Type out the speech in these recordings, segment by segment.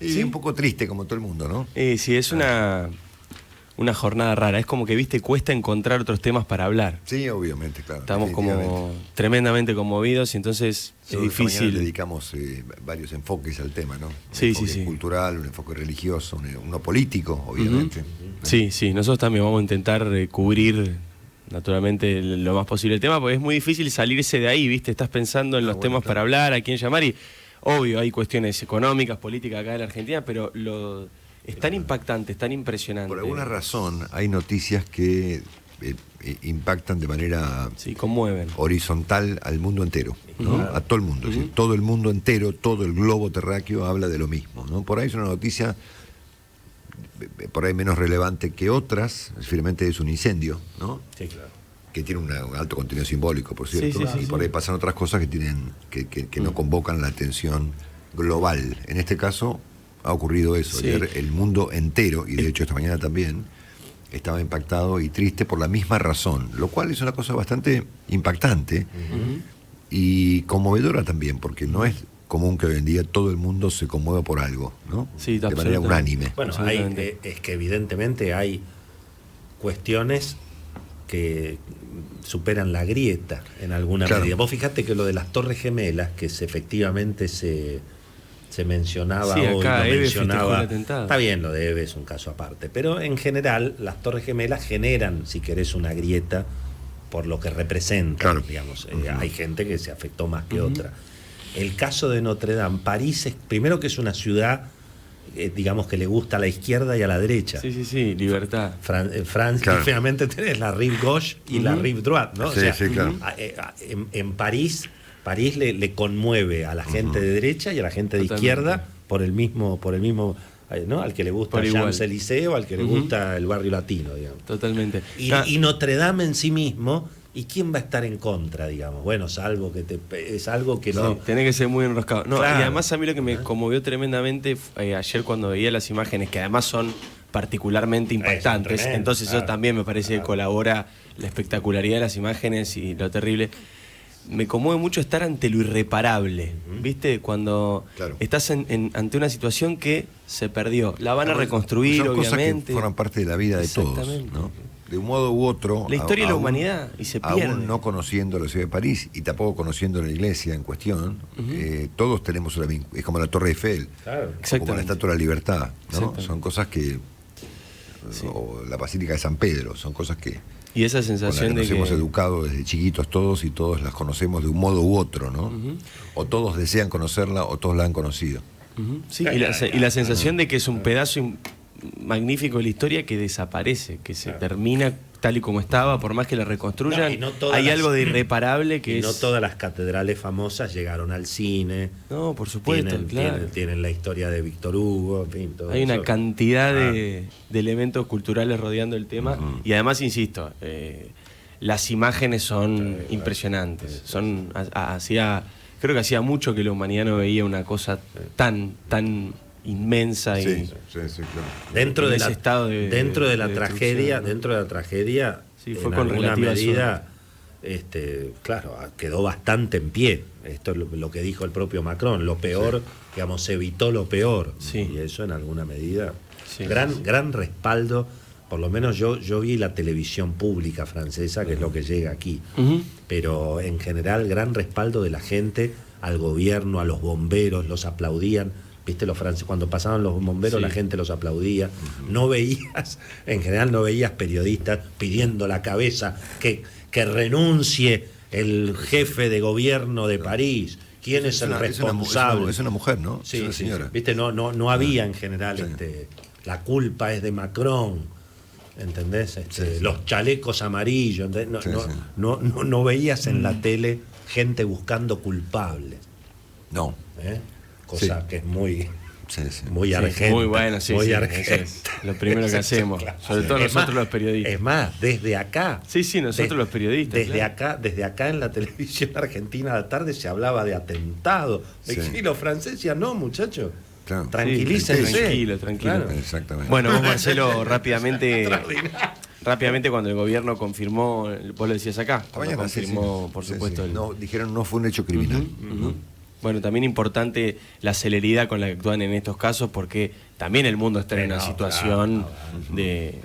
Y ¿Sí? un poco triste como todo el mundo, ¿no? Sí, es una jornada rara. Es como que, viste, cuesta encontrar otros temas para hablar. Sí, obviamente, claro. Estamos como tremendamente conmovidos y entonces es Nosotros esta mañana difícil. dedicamos varios enfoques al tema, ¿no? Un Sí, enfoque sí. cultural, un enfoque religioso, uno político, obviamente. Sí, nosotros también vamos a intentar cubrir naturalmente lo más posible el tema, porque es muy difícil salirse de ahí, ¿viste? Estás pensando en los temas para hablar, a quién llamar y obvio hay cuestiones económicas, políticas acá en la Argentina, pero es tan impactante, es tan impresionante. Por alguna razón hay noticias que impactan de manera conmueven. Horizontal al mundo entero, ¿no? A todo el mundo. Es decir, todo el mundo entero, todo el globo terráqueo habla de lo mismo, ¿no? Por ahí es una noticia por ahí menos relevante que otras, finalmente es un incendio, ¿no? Sí, claro. Que tiene un alto contenido simbólico, por cierto, y por ahí pasan otras cosas que tienen que no convocan la atención global. En este caso ha ocurrido eso. Ayer el mundo entero, y de hecho esta mañana también, estaba impactado y triste por la misma razón, lo cual es una cosa bastante impactante y conmovedora también, porque no es común que hoy en día todo el mundo se conmueva por algo, ¿no? Sí, de manera unánime. Bueno, es que evidentemente hay cuestiones que superan la grieta en alguna medida. Vos fijate que lo de las Torres Gemelas, que efectivamente se mencionaba hoy, acá lo mencionaba. Está bien, lo de Eve es un caso aparte, pero en general las Torres Gemelas generan, si querés, una grieta por lo que representan, digamos. Hay gente que se afectó más que otra. El caso de Notre Dame, París es, primero que es una ciudad, digamos que le gusta a la izquierda y a la derecha. Sí, libertad. Francia, finalmente tenés la rive gauche y la rive droite, ¿no? En París le conmueve a la gente de derecha y a la gente de izquierda por el mismo, ¿no? Al que le gusta el Champs-Élysées o al que le gusta el barrio latino, digamos. Totalmente. Y Notre Dame en sí mismo, ¿y quién va a estar en contra, digamos? Bueno, salvo que es algo que no... tenés que ser muy enroscado. No, claro. Y además a mí lo que me conmovió tremendamente ayer cuando veía las imágenes, que además son particularmente impactantes, tremendo, entonces eso también me parece que colabora la espectacularidad de las imágenes y lo terrible. Me conmueve mucho estar ante lo irreparable, ¿viste? Cuando estás ante una situación que se perdió. La van a reconstruir, son obviamente. Cosas que forman parte de la vida de todos, ¿no? De un modo u otro. La historia de la humanidad, y se pierde. Aún no conociendo la ciudad de París y tampoco conociendo la iglesia en cuestión, todos tenemos una vinculación. Es como la Torre Eiffel, como la Estatua de la Libertad, ¿no? Son cosas que... O la Basílica de San Pedro, son cosas que... Y esa sensación con la que nos hemos educado desde chiquitos todos y todos las conocemos de un modo u otro, ¿no? O todos desean conocerla o todos la han conocido. Sí, y la sensación de que es un pedazo magnífico de la historia que desaparece, que se termina tal y como estaba, por más que la reconstruyan. Hay algo de irreparable que no todas las catedrales famosas llegaron al cine. No, por supuesto, tienen la historia de Víctor Hugo, en fin, todo hay eso. una cantidad de elementos culturales rodeando el tema y además, insisto, las imágenes son impresionantes. Creo que hacía mucho que la humanidad no veía una cosa tan inmensa y dentro de la tragedia, fue en con alguna medida suerte. claro, quedó bastante en pie. Esto es lo que dijo el propio Macron, lo peor, digamos, se evitó lo peor, y eso en alguna medida gran respaldo. Por lo menos yo vi la televisión pública francesa, que es lo que llega aquí, pero en general gran respaldo de la gente al gobierno, a los bomberos, los aplaudían. Viste, los franceses, cuando pasaban los bomberos, la gente los aplaudía. En general no veías periodistas pidiendo la cabeza que renuncie el jefe de gobierno de París. ¿Quién es el responsable? Es una mujer, ¿no? Sí, es una señora. Viste, no había en general la culpa es de Macron, ¿entendés? Los chalecos amarillos, no veías en la tele gente buscando culpables. No. Cosa que es muy argenta. Muy bueno, muy argenta. Es lo primero que hacemos, sobre todo nosotros los periodistas. Es más, desde acá. Nosotros los periodistas. Desde acá en la televisión argentina a la tarde se se de atentado. Y los franceses, no, muchachos. Claro. Tranquilícense. Tranquilo. Claro. Exactamente. Bueno, vos, Marcelo, rápidamente cuando el gobierno confirmó, vos lo decías acá, Mañana, confirmó, por supuesto. No, dijeron no fue un hecho criminal. Bueno, también importante la celeridad con la que actúan en estos casos, porque también el mundo está en una situación de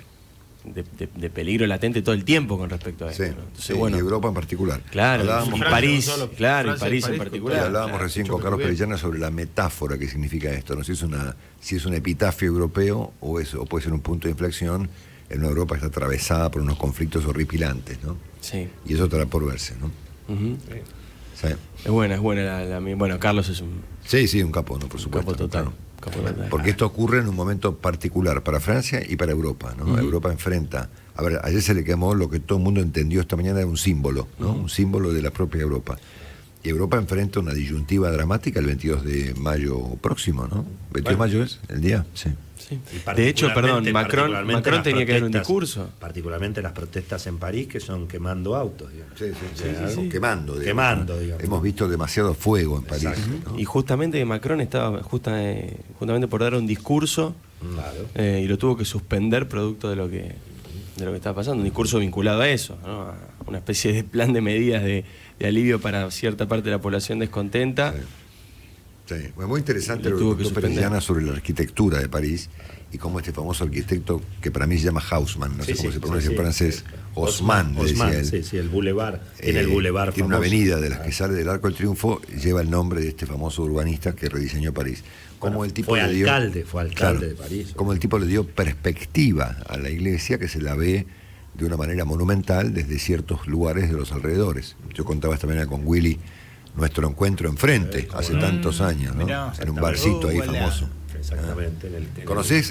peligro latente todo el tiempo con respecto a esto, ¿no? Entonces, y Europa en particular. Claro, hablábamos, y París en particular. Hablábamos recién con Carlos Perellana sobre la metáfora que significa esto, ¿no? Si es un epitafio europeo o puede ser un punto de inflexión en una Europa que está atravesada por unos conflictos horripilantes, ¿no? Sí. Y eso estará por verse, ¿no? Sí. Es buena bueno, Carlos es un... Sí, un capo, ¿no? Por supuesto. Capo total. Claro. Porque esto ocurre en un momento particular para Francia y para Europa, ¿no? Europa enfrenta... A ver, ayer se le quemó lo que todo el mundo entendió esta mañana, era un símbolo, ¿no? Un símbolo de la propia Europa. Y Europa enfrenta una disyuntiva dramática el 22 de mayo próximo, ¿no? 22 de mayo es el día, sí. De hecho, perdón, Macron tenía que dar un discurso. Particularmente las protestas en París, que son quemando autos, digamos. Sí. Quemando, digamos. Hemos visto demasiado fuego en París, ¿no? Y justamente Macron estaba justamente por dar un discurso, y lo tuvo que suspender producto de lo que estaba pasando. Un discurso vinculado a eso, ¿no? A una especie de plan de medidas de alivio para cierta parte de la población descontenta. Sí. Bueno, muy interesante lo que contó Perellana sobre la arquitectura de París y cómo este famoso arquitecto, que para mí se llama Haussmann, no sé cómo se pronuncia en francés, Haussmann, decía él. Sí, el boulevard, tiene el boulevard tiene famoso. Una avenida de las que sale del Arco del Triunfo, lleva el nombre de este famoso urbanista que rediseñó París. Como el tipo fue alcalde de París. Como el tipo le dio perspectiva a la iglesia, que se la ve de una manera monumental desde ciertos lugares de los alrededores. Yo contaba esta mañana con Willy nuestro encuentro enfrente, hace tantos años, ¿no? En un barcito ahí famoso. Exactamente. ¿Conocés?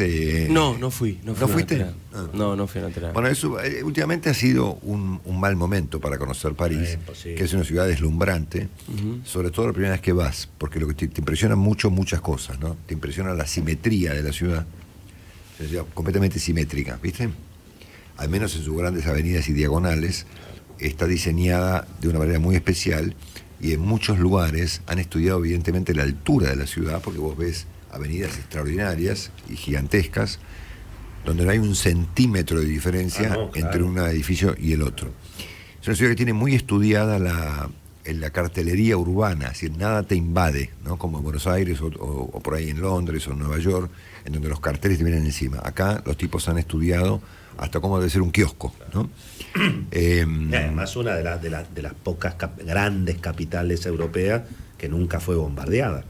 No fui. ¿No fuiste? No fui a la Bueno, eso últimamente ha sido un mal momento para conocer París, que es una ciudad deslumbrante, sobre todo la primera vez que vas, porque lo que te impresiona muchas cosas, ¿no? Te impresiona la simetría de la ciudad, es una ciudad completamente simétrica, ¿viste? Al menos en sus grandes avenidas y diagonales, está diseñada de una manera muy especial. Y en muchos lugares han estudiado evidentemente la altura de la ciudad, porque vos ves avenidas extraordinarias y gigantescas, donde no hay un centímetro de diferencia entre un edificio y el otro. Es una ciudad que tiene muy estudiada la cartelería urbana, es decir, nada te invade, ¿no? Como en Buenos Aires o por ahí en Londres o en Nueva York, en donde los carteles te vienen encima. Acá los tipos han estudiado hasta cómo debe ser un kiosco, ¿no? Además, una de las pocas grandes capitales europeas que nunca fue bombardeada.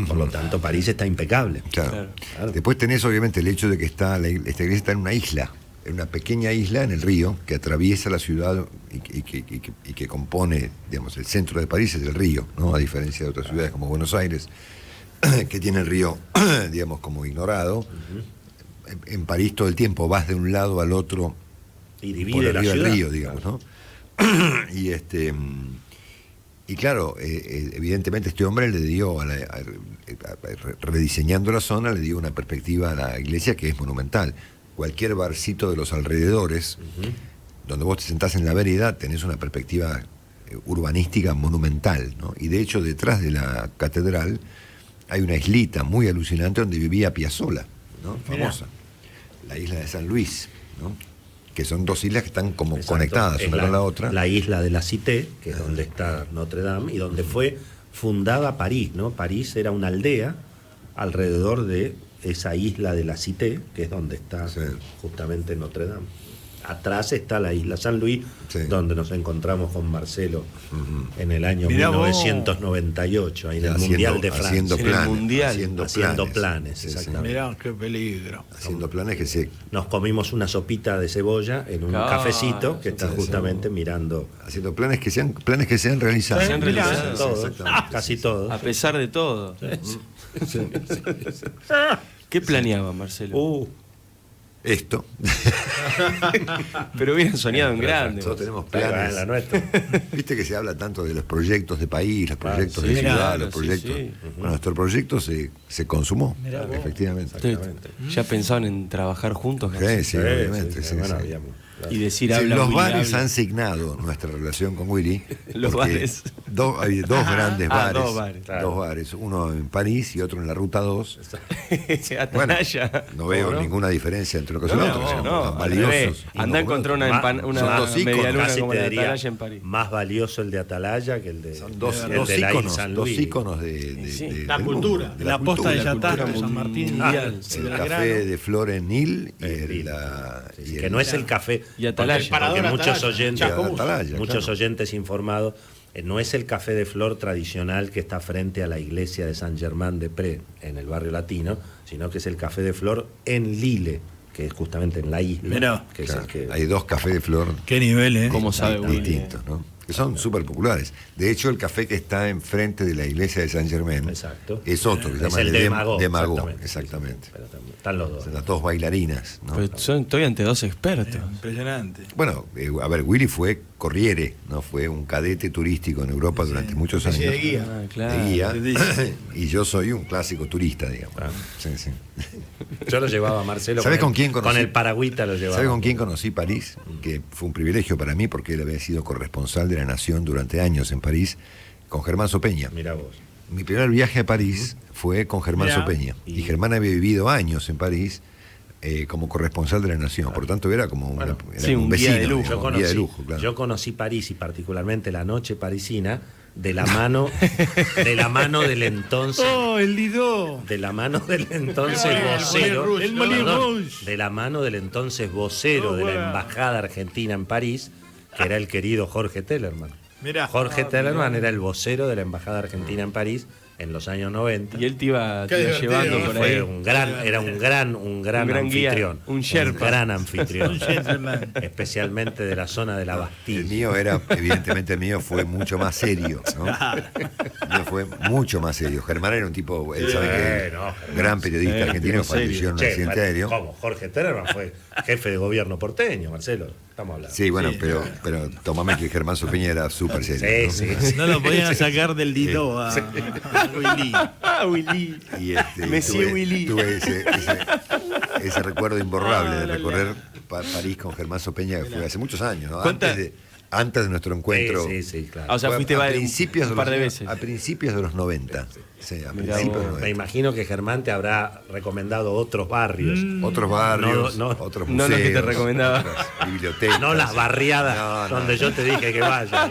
Por lo tanto, París está impecable. Claro. Después tenés, obviamente, el hecho de que esta iglesia está en una isla, en una pequeña isla en el río, que atraviesa la ciudad y que compone, digamos, el centro de París es el río, ¿no? A diferencia de otras ciudades como Buenos Aires, que tiene el río, digamos, como ignorado. En París todo el tiempo vas de un lado al otro y divide la ciudad del río, digamos, ¿no? Y claro, evidentemente este hombre le dio rediseñando la zona, le dio una perspectiva a la iglesia que es monumental. Cualquier barcito de los alrededores, donde vos te sentás en la vereda, tenés una perspectiva urbanística monumental, ¿no? Y de hecho detrás de la catedral hay una islita muy alucinante donde vivía Piazzolla, ¿no? Famosa. La isla de San Luis, ¿no? Que son dos islas que están como conectadas una con la otra. La isla de la Cité, que es donde está Notre Dame, y donde fue fundada París, ¿no? París era una aldea alrededor de esa isla de la Cité, que es donde está justamente Notre Dame. Atrás está la isla San Luis, donde nos encontramos con Marcelo en el año 1998, ahí en el Mundial de Francia. Haciendo planes, exactamente. Mirá, qué peligro. Haciendo planes que nos comimos una sopita de cebolla en un cafecito que está justamente mirando. Haciendo planes que se han realizado. Se han realizado. Todos, casi todos. A pesar de todo. ¿Qué planeaban, Marcelo? Esto. Pero hubieran soñado en grande. Nosotros tenemos planes. La nuestra. Viste que se habla tanto de los proyectos de país, los proyectos de ciudad, los proyectos. Bueno, nuestro proyecto se consumó, efectivamente. ¿Ya pensaban en trabajar juntos? Sí, obviamente. Y decir los bares han signado nuestra relación con Willy. Los bares. Hay dos grandes bares. Dos bares. Claro. Dos bares, uno en París y otro en la Ruta 2. Bueno, no veo ninguna diferencia entre uno y el otro. Son valiosos. Anda a encontrar una media luna como la de Atalaya en París. Más valioso el de Atalaya que el de Son dos íconos de la cultura. de la posta de Yatá, de San Martín. El café de Flores Nil y que no es el café. Y Atalaya. Porque muchos oyentes, Atalaya, muchos oyentes informados, no es el café de flor tradicional que está frente a la iglesia de San Germán-des-Prés en el barrio latino, sino que es el café de flor en Lille, que es justamente en la isla. Mirá, que claro, es el que... hay dos cafés de flor. Qué nivel, ¿eh? ¿Cómo sabe distintos, ¿no? Que son súper populares. De hecho, el café que está enfrente de la iglesia de San Germán es otro, que se llama el de Mago. Exactamente. Pero están los dos. Son las dos bailarinas, ¿no? Pues estoy ante dos expertos. Impresionante. Bueno, a ver, Willy fue corriere, ¿no? Fue un cadete turístico en Europa durante muchos años. De guía. Claro. De guía. Y yo soy un clásico turista, digamos. Sí. Yo lo llevaba a Marcelo. ¿Sabes con quién conocí? Con el paragüita lo llevaba. ¿Sabes con quién conocí París? Que fue un privilegio para mí porque él había sido corresponsal de La Nación durante años en París, con Germán Sopeña. Mirá vos. Mi primer viaje a París fue con Germán Sopeña. Y Germán había vivido años en París como corresponsal de La Nación. Por tanto, era como un vecino. Guía de lujo. Guía de lujo, claro. Yo conocí París y particularmente la noche parisina de la mano del entonces el Lido. de la mano del entonces vocero de la mano del entonces vocero de la embajada argentina en París, que era el querido Jorge Tellerman. Mirá. Jorge Tellerman era el vocero de la embajada argentina en París en los años 90. Y él te iba llevando por ahí. Era un gran anfitrión. Guía, un sherpa. Un gran anfitrión. Un gentleman. Especialmente de la zona de la Bastilla. Evidentemente el mío fue mucho más serio, ¿no? El mío fue mucho más serio. Germán era un tipo, él sabe que gran periodista argentino, falleció en un accidente aéreo. ¿Cómo? Jorge Tellerman fue jefe de gobierno porteño, Marcelo. Estamos hablando. Sí, bueno, pero tomame que Germán Sopeña era súper serio. Sí. No lo podían sacar del Lido a Willy. Willy. Y Monsieur Willy. Tuve ese recuerdo imborrable de recorrer París con Germán Sopeña, que fue hace muchos años, ¿no? Antes de nuestro encuentro. Sí, claro. O sea, fuiste un par de veces. A principios de los 90. Sí, a principios de los 90. Me imagino que Germán te habrá recomendado otros barrios. Otros barrios, otros museos. No los que te recomendaba. Otras bibliotecas. No las barriadas donde yo te dije que vayas.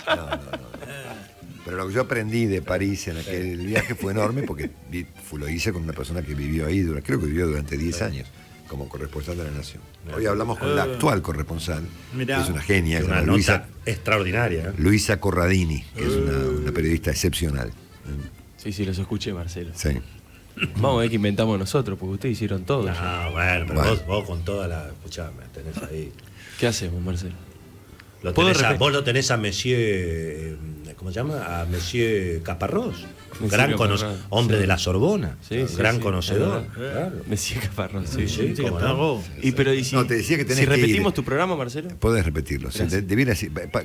No. Pero lo que yo aprendí de París en aquel viaje fue enorme porque lo hice con una persona que vivió ahí, creo que vivió durante 10 años como corresponsal de La Nación. Hoy hablamos con la actual corresponsal, que es una genia, una nota extraordinaria. Luisa Corradini, que es una periodista excepcional. Sí, los escuché, Marcelo. Sí. Vamos a ver qué inventamos nosotros, porque ustedes hicieron todo. Bueno, pero vos con toda la... Escuchame, tenés ahí... ¿Qué hacemos, Marcelo? Vos lo tenés a Monsieur... ¿Cómo se llama? A Monsieur Caparrós. Hombre de la Sorbona. Gran conocedor. Claro. Monsieur Caparrós. Sí, Caparrós. No, te decía que tenés si que repetimos tu programa, Marcelo. Podés repetirlo.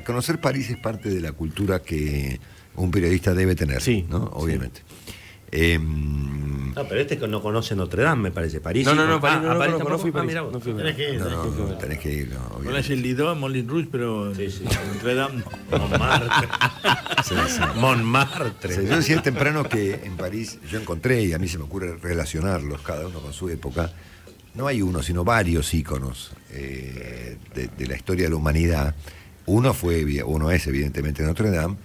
Conocer París es parte de la cultura que un periodista debe tener, ¿no? Obviamente. No, pero este no conoce Notre Dame, me parece. París. No, París no fui a París. No tenés que ir. No es el Lido, Moulin Rouge, pero Notre Dame. Montmartre. Yo decía temprano que en París yo encontré, y a mí se me ocurre relacionarlos, cada uno con su época, no hay uno, sino varios íconos de la historia de la humanidad. Uno es evidentemente Notre Dame.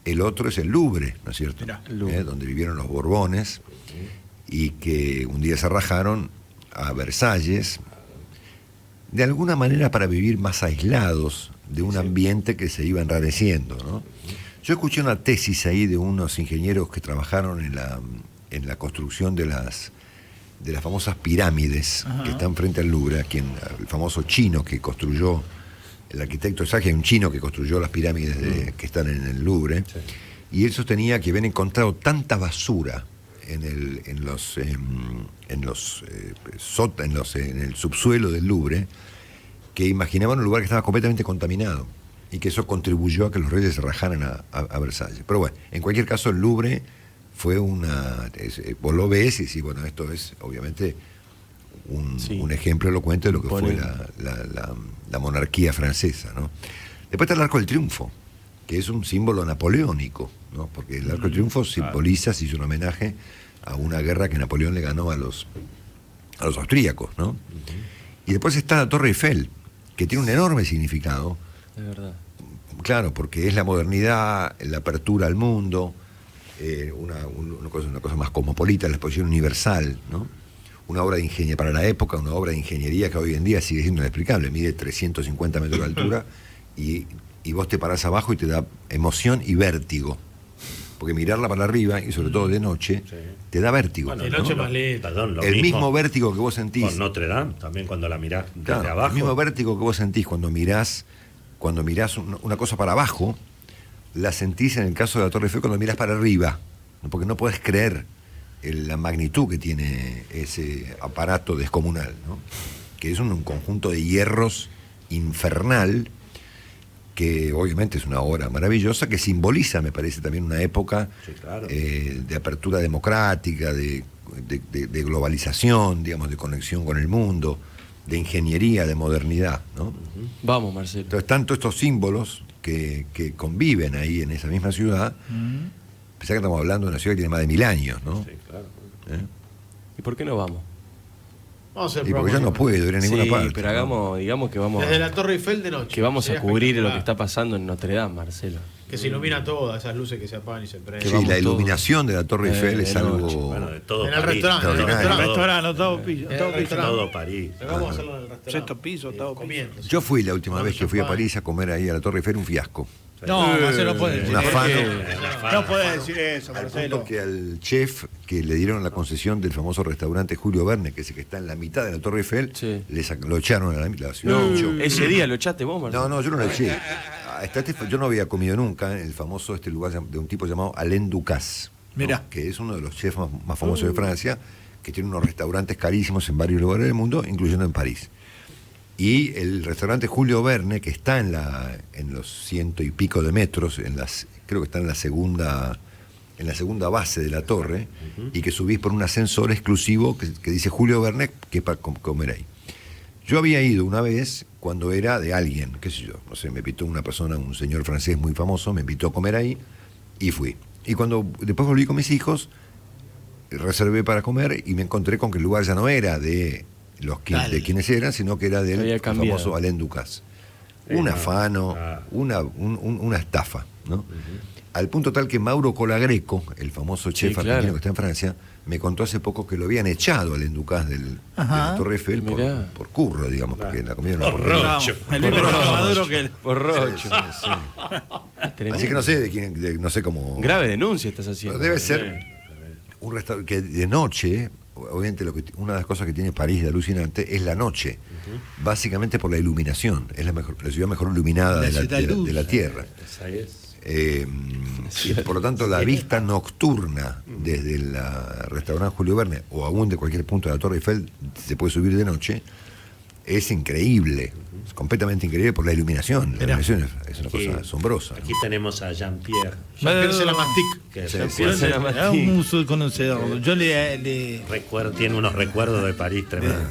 El otro es el Louvre, ¿no es cierto? Donde vivieron los Borbones y que un día se rajaron a Versalles, de alguna manera para vivir más aislados de un ambiente que se iba enrareciendo, ¿no? Yo escuché una tesis ahí de unos ingenieros que trabajaron en la construcción de las famosas pirámides que están frente al Louvre, el famoso chino que construyó. El arquitecto Sage, un chino que construyó las pirámides que están en el Louvre, y él sostenía que habían encontrado tanta basura en el subsuelo del Louvre que imaginaban un lugar que estaba completamente contaminado y que eso contribuyó a que los reyes se rajaran a Versalles. Pero bueno, en cualquier caso el Louvre fue vos lo ves y decís, bueno, esto es obviamente un ejemplo elocuente de lo que fue la monarquía francesa, ¿no? Después está el Arco del Triunfo, que es un símbolo napoleónico, ¿no? Porque el Arco del Triunfo simboliza, se hizo un homenaje a una guerra que Napoleón le ganó a los austríacos, ¿no? Y después está la Torre Eiffel, que tiene un enorme significado. De verdad. Claro, porque es la modernidad, la apertura al mundo, una cosa más cosmopolita, la exposición universal, ¿no? Una obra de ingeniería para la época, una obra de ingeniería que hoy en día sigue siendo inexplicable, mide 350 metros de altura y vos te parás abajo y te da emoción y vértigo. Porque mirarla para arriba, y sobre todo de noche, te da vértigo. Bueno, de noche ¿no? más lenta. Perdón, El mismo vértigo que vos sentís. Con Notre Dame, también cuando la mirás desde Claro, abajo. el mismo vértigo que vos sentís cuando mirás una cosa para abajo, la sentís en el caso de la Torre Eiffel cuando mirás para arriba, ¿no? Porque no podés creer la magnitud que tiene ese aparato descomunal, ¿no? Que es un conjunto de hierros infernal, que obviamente es una obra maravillosa, que simboliza, me parece, también una época de apertura democrática, de globalización, digamos, de conexión con el mundo, de ingeniería, de modernidad, ¿no? Vamos, Marcelo. Entonces, tanto estos símbolos que conviven ahí en esa misma ciudad, pensá que estamos hablando de una ciudad que tiene más de 1000 años, ¿no? Sí, claro. ¿Y por qué no vamos? Vamos a hacer Y porque yo no puedo ir a ninguna parte. Pero hagamos, digamos que vamos desde la Torre Eiffel de noche. que vamos a Sería cubrir lo que espectacular. está pasando en Notre Dame, Marcelo. Que se ilumina todas esas luces que se apagan y se prenden. Sí, vamos la todos. iluminación de la Torre Eiffel es de algo... noche. Bueno, de todo En el París. restaurante, en el Extraordinario. restaurante. Octavo piso. En el Octavo piso. restaurante. Todo París. Pero vamos a hacerlo en el restaurante. Sexto piso, octavo piso. Comiendo. Yo fui la última Tomando vez que fui a champán. París a comer ahí a la Torre Eiffel, un fiasco. No, Marcelo, no puede decir un afano. eso. No puede decir eso, Al Marcelo. punto que al chef que le dieron la concesión del famoso restaurante Julio Verne, que es el que está en la mitad de la Torre Eiffel, Sí. lo echaron a la ciudad. No, Yo- ese día lo echaste vos, Marcelo. No, yo no lo eché. Yo no había comido nunca en el famoso lugar de un tipo llamado Alain Ducasse, ¿no? Mirá. Que es uno de los chefs más famosos de Francia, que tiene unos restaurantes carísimos en varios lugares del mundo, incluyendo en París. Y el restaurante Julio Verne, que está en los 100 y pico de metros, creo que está en la segunda base de la torre, y que subís por un ascensor exclusivo que dice Julio Verne, que es para comer ahí. Yo había ido una vez cuando era de alguien, qué sé yo, no sé, me invitó una persona, un señor francés muy famoso, me invitó a comer ahí y fui. Y cuando después volví con mis hijos, reservé para comer y me encontré con que el lugar ya no era de quienes eran, sino que era del Había cambiado. famoso Alain Ducasse. Un afano, una estafa, ¿no? Al punto tal que Mauro Colagreco, el famoso chef argentino claro. que está en Francia, me contó hace poco que lo habían echado al Alain Ducasse de la Torre Eiffel Mirá. por curro, digamos, porque la comida no Por era rocho. El mismo Maduro que el... Borrocho. Así que no sé no sé cómo. Grave denuncia estás haciendo. Debe ser un restaurante que de noche, obviamente una de las cosas que tiene París de alucinante es la noche, básicamente por la iluminación. Es la ciudad mejor iluminada La de ciudad luz. la Tierra. Esa es. Y por lo tanto la vista nocturna desde el restaurante Julio Verne o aún de cualquier punto de la Torre Eiffel se puede subir de noche, es increíble, es completamente increíble por la iluminación. La iluminación es una cosa asombrosa, ¿no? Aquí tenemos a Jean-Pierre. Jean-Pierre se la mastica. Que Sí, Es un uso conocedor. Yo le tiene unos recuerdos de París tremendos.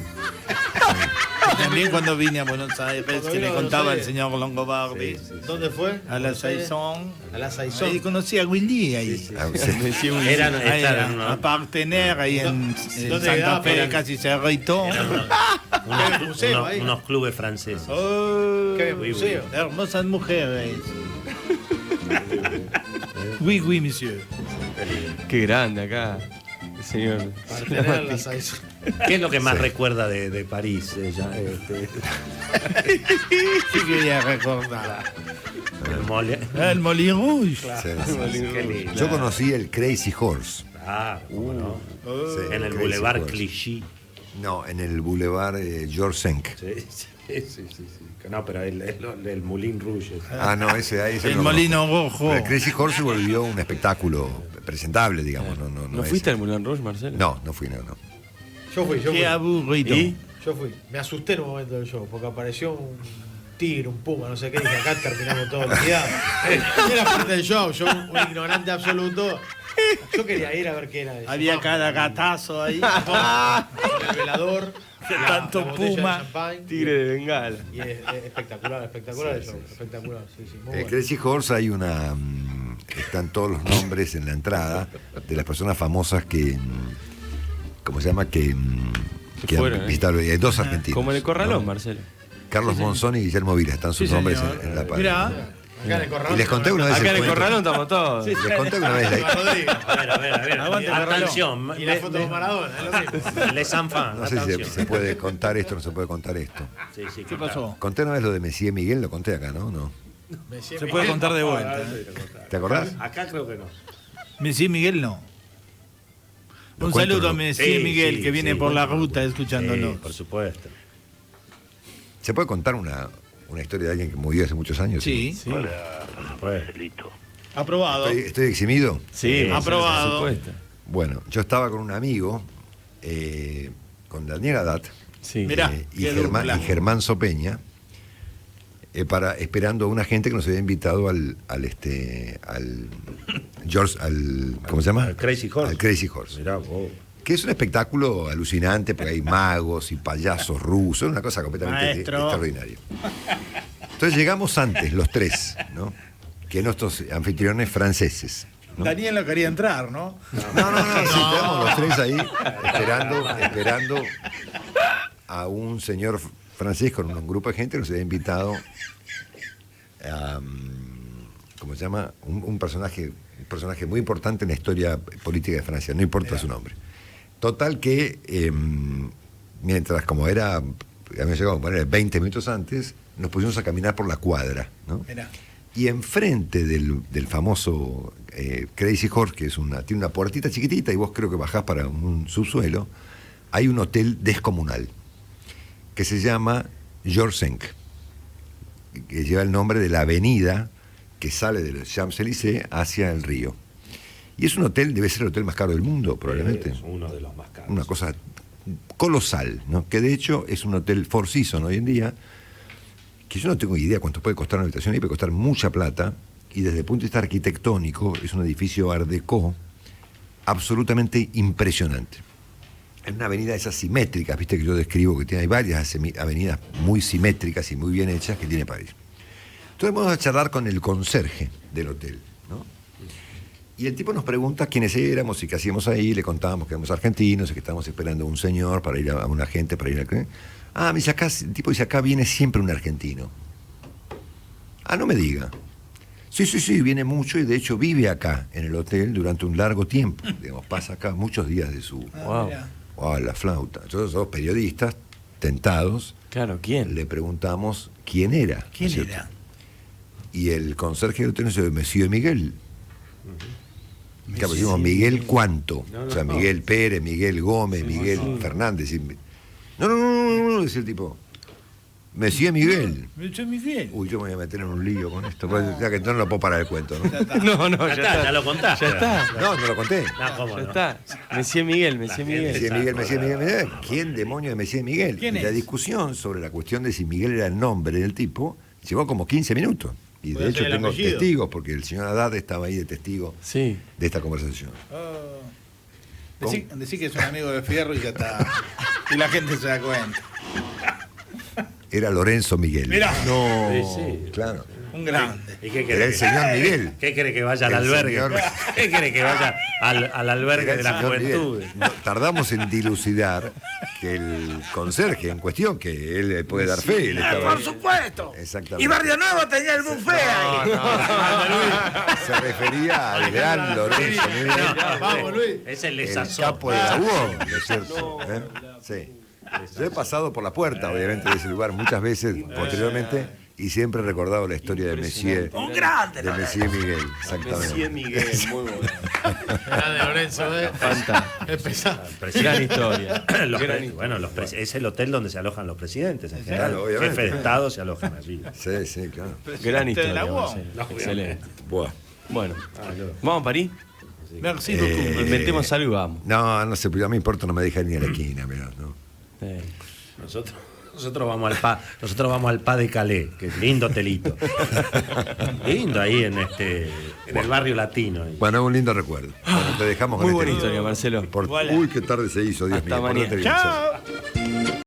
también cuando vine a Buenos Aires, que le contaba al señor Longobardi, ¿Dónde fue? a la Saison. A la Saison. Ahí conocí a Willy ahí. Ah, sí. Eran, Ahí, estaban unos- a partener ahí en ¿Dónde Santa quedaba? Fe, casi cerró y todo. Qué museo ahí. unos clubes franceses. Qué museo. Hermosas mujeres. Oui, oui, monsieur. Qué grande acá, el señor. Para tener la Saison. ¿Qué es lo que más recuerda de París? Sí quería recordar. El El Molin Rouge. Sí, sí. Qué lindo. Yo conocí el Crazy Horse. Ah, ¿cómo no? Sí, En el Crazy Boulevard Horse. Clichy. No, en el Boulevard Georges Senk. Sí. No, pero el Moulin Rouge. Ah, no, ese ahí. El Molino Rojo. Pero el Crazy Horse se volvió un espectáculo presentable, digamos. ¿No fuiste al Moulin Rouge, Marcelo? No fui, no. Yo fui. Qué aburrido. ¿Y? Yo fui. Me asusté en un momento del show porque apareció un tigre, un puma, no sé qué. Dije, acá terminamos todo el día. Era parte del show. Yo, un ignorante absoluto. Yo quería ir a ver qué era eso. Había cada gatazo ahí. El velador. Tanto puma. Tigre de Bengala. Y es espectacular el show. Espectacular, sí, muy bueno. Crazy Horse hay una... están todos los nombres en la entrada de las personas famosas que... ¿Cómo se llama? Que han visitado. Hay dos argentinos. Como en el Corralón, ¿no? Marcelo. Carlos Monzón y Guillermo Vila, están sus nombres en la página. Mirá. Acá en el Corralón. Y les conté una vez. Acá en el Corralón estamos todos. Les conté una vez. A ver. Atención. Y la foto de Maradona, es lo mismo. Les enfants. No sé si se puede contar esto o no se puede contar esto. Sí, ¿Qué pasó? Conté una vez lo de Messier Miguel, lo conté acá, ¿no? No. Se puede contar de vuelta. ¿Te acordás? Acá creo que no. Messi Miguel no. Lo Un cuento, saludo a ¿no? Messi Miguel, que viene por la ruta Sí, escuchándonos. por supuesto. ¿Se puede contar una historia de alguien que murió hace muchos años? Sí. Por supuesto. Aprobado. ¿Estoy eximido? Sí, aprobado. por supuesto. Bueno, yo estaba con un amigo, con Daniel Haddad Sí. Mirá. y qué Germán, dupla. y Germán Sopeña, esperando a una gente que nos había invitado al George, ¿cómo se llama? Al Crazy Horse. Al Crazy Horse. Mirá vos. Que es un espectáculo alucinante porque hay magos y payasos rusos, una cosa completamente Maestro. extraordinaria. Entonces llegamos antes, los tres, ¿no? Que nuestros anfitriones franceses, ¿no? Daniel no quería entrar, ¿no? Sí, estábamos los tres ahí esperando a un señor francés con un grupo de gente que nos había invitado a, ¿cómo se llama? Un personaje muy importante en la historia política de Francia, no importa su nombre. Total que, mientras como habíamos llegado 20 minutos antes, nos pusimos a caminar por la cuadra, ¿no? Mirá. Y enfrente del famoso Crazy Horse, que tiene una puertita chiquitita y vos creo que bajás para un subsuelo, hay un hotel descomunal que se llama Georges V, que lleva el nombre de la avenida que sale de los Champs-Élysées hacia el río. Y es un hotel, debe ser el hotel más caro del mundo, probablemente. Es uno de los más caros. Una cosa colosal, ¿no? Que de hecho es un hotel Four Seasons hoy en día, que yo no tengo idea cuánto puede costar una habitación, y puede costar mucha plata, y desde el punto de vista arquitectónico es un edificio Art Deco absolutamente impresionante. En una avenida de esas simétricas, viste que yo describo, que hay varias avenidas muy simétricas y muy bien hechas que tiene París. Entonces vamos a charlar con el conserje del hotel, ¿no? Y el tipo nos pregunta quiénes éramos y qué hacíamos ahí, le contábamos que éramos argentinos y que estábamos esperando a un señor para ir a una gente, para ir a... Ah, me dice acá, el tipo dice, acá viene siempre un argentino. Ah, no me diga. Sí, viene mucho y de hecho vive acá en el hotel durante un largo tiempo. Digamos, pasa acá muchos días de su... Wow, la flauta. Nosotros somos periodistas tentados. Claro, ¿quién? Le preguntamos quién era. ¿Quién ¿cierto? era? Y el conserje del hotel nos dice, Monsieur Miguel. Claro, decimos Miguel cuánto. O sea, Miguel Pérez, Miguel Gómez, Miguel Fernández. No, dice el tipo. Monsieur Miguel. Monsieur Miguel. Uy, yo me voy a meter en un lío con esto. Ya que no lo puedo parar el cuento, ¿no? No, ya está. Ya lo contaste. Ya está. No lo conté. No, ¿cómo Ya no? está. Monsieur Miguel. Monsieur Miguel. ¿Quién demonio de Monsieur Miguel? ¿Quién Y la es? discusión sobre la cuestión de si Miguel era el nombre del tipo llevó como 15 minutos. Y de Puede hecho ser el tengo apellido. testigos, porque el señor Haddad estaba ahí de testigo Sí. de esta conversación. Decí que es un amigo de Fierro y ya está. Y la gente se da cuenta. Era Lorenzo Miguel. Mirá. No, Sí. claro. Un grande. ¿Y qué Era quiere el señor Miguel. ¿Qué quiere que vaya al El albergue? señor- ¿Qué quiere que vaya al albergue Era de el la señor Miguel. juventud? No, tardamos en dilucidar que el conserje en cuestión, que él puede dar fe, él estaba ahí. supuesto. Exactamente. Y Barrio Nuevo tenía el buffet ahí. Se refería al gran Lorenzo Miguel, Vamos, Luis. Es el el desazón. capo de la UOM, ¿no es cierto? Sí. Yo he pasado por la puerta, obviamente, de ese lugar muchas veces posteriormente y siempre he recordado la historia de Messier. Un grande. De Messier Miguel, exactamente. Monsieur Miguel, muy bueno. Grande Lorenzo, Fantástico. Es pesado. Gran historia. Bueno, es el hotel donde se alojan los presidentes en general. Claro, obviamente. Jefes de Estado se alojan allí. Sí, claro. Gran de la historia. UOM. Marcelo. Excelente. Buah. Bueno, ¿vamos a París? Merci beaucoup. Inventemos algo y vamos. No sé, pero a mí me importa, no me deja ni a la esquina, pero no. Nosotros vamos al Pa de Calais, que es lindo hotelito. Lindo ahí en el barrio latino. Ahí. Bueno, un lindo recuerdo. Bueno, te dejamos con Muy este buena lindo. historia, Marcelo. Uy, qué tarde se hizo, Dios Hasta mío. mañana. Por no te- Chao.